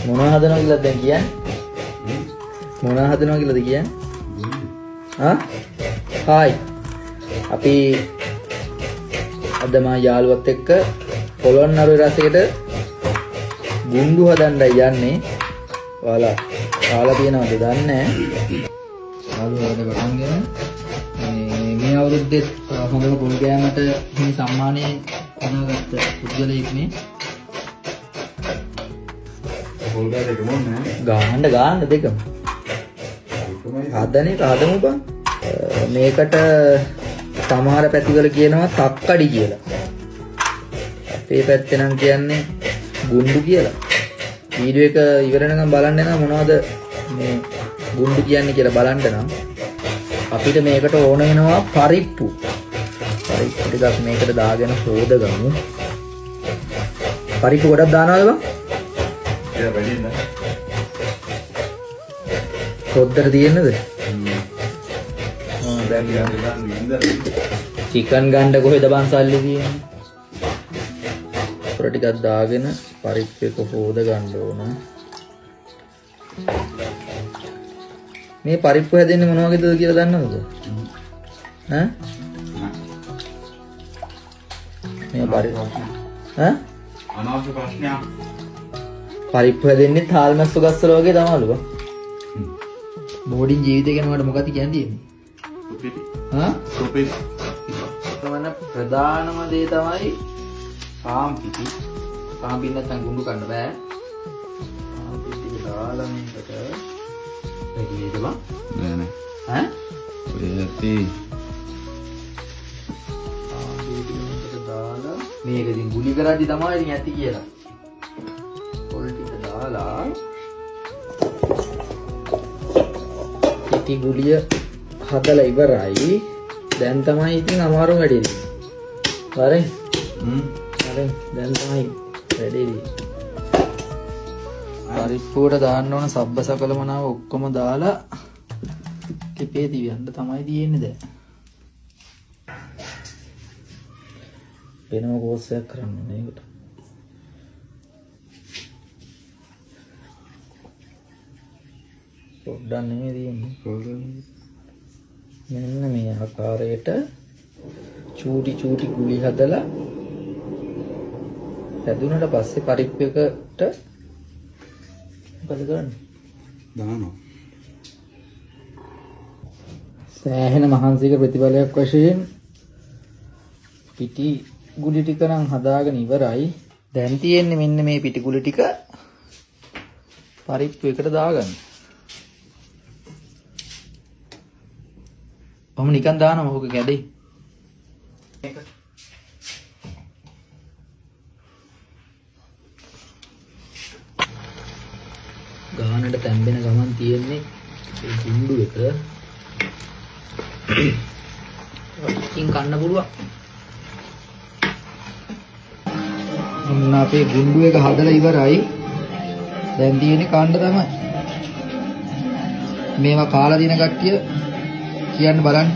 මොනවා හදනවා කියලාද දැන් කියන්නේ? මොනවා හදනවා කියලාද කියන්නේ? හායි. අපි අද මා යාළුවත් එක්ක පොළොන්නරුවේ රසයකට ගුඬු හදන්නයි යන්නේ. ඔයාලා කාලා තියෙනවද දන්නේ නැහැ. යාළුවාට වටන්ගෙන මේ අවුරුද්දේ හොඳම පොල් ගෑමට හිමි සම්මානය අනාගත පුද්ගලයෙක් නේ. පොල් ගෑ දෙකම නෑ. ගාන්න දෙකම. හදන්නේ හදමු බං. මේකට සමහර පැතිවල කියනවා තක්කඩි කියලා. අපේ පැත්තේ නම් කියන්නේ ගුඬු කියලා. වීඩියෝ එක ඉවර වෙනකම් බලන්න නම් මොනවද මේ ගුඬු කියන්නේ කියලා බලන්න නම් අපිට මේකට ඕන වෙනවා පරිප්පු. පරිප්පු ටිකක් මේකට දාගෙන හොදගමු. පරිප්පු ගොඩක් දානවද බං? ඒක වැඩි නෑ. පොද්දට තියෙන්නද? දැන් චිකන් ගන්න කොහෙද බං සල්ලි තියෙන්නේ? පොර ටිකක් දාගෙන පරිප්පු එක හොද ගන්න ඕන. මේ පරිප්පු හැදෙන්නේ මොන වගේද කියලා දන්නවද? ඈ? මේ පරිප්පු අනවශ්‍ය ප්‍රශ්නයක්. පරිප්පු හැදෙන්නේ තාල්මැස්සු ගස්සල වගේ තමයිලු බං. බෝඩින් ජීවිතය ගැන මට මොකක්ද කියන්නේ? තමන ප්‍රධානම දේ තමයි පාම් පිටි. පාම් පිටි නැත්නම් ගුඬු කන්න බෑ. පාම් පිටි දාලා මේකට රෙඩිද බං? නෑ. ඈ? ඔය ඇති. පාම් පිටි මේකට දාලා මේක ඉතින් ගුලි කරද්දි තමයි ඉතින් ඇති කියලා. පොල් ටික දාලා පිටි ගුලිය හදලා ඉවරයි. දැන් තමයි ඉතින් අමාරු වැඩේ. හරි? හරි. දැන් තමයි වැඩේ. පරිප්පුවට දාන්න ඕන සබ්බ සකල මනාව ඔක්කොම දාලා කිපේ දිවන්න තමයි තියෙන්නේ දැන්. වෙනම කෝස් එකක් කරන්න ඕනේ ඒකට. පොඩ්ඩක් නෙමෙයි තියෙන්නේ. මෙන්න මේ ආකාරයට චූටි ගුලි හදලා හැදුනට පස්සේ පරිප්පු එකට මොකද කරන්නේ? දානවා. සෑහෙන මහන්සියක ප්‍රතිඵලයක් වශයෙන් පිටි ගුලි ටික නම් හදාගෙන ඉවරයි. දැන් තියෙන්නේ මෙන්න මේ පිටි ගුලි ටික පරිප්පු එකට දාගන්න. ඔහොම නිකන් දානවා මොකද කැඩේ. ගානට තැම්බෙන ගමන් තියෙන්නේ ඒ ගුඬු එක. ඉතින් කන්න පුළුවන්. ඔන්න අපේ ගුඬු එක හදලා ඉවරයි. දැන් තියෙන්නේ කන්න තමයි. මේවා කාලා දින කට්ටිය කියන්න බලන්න.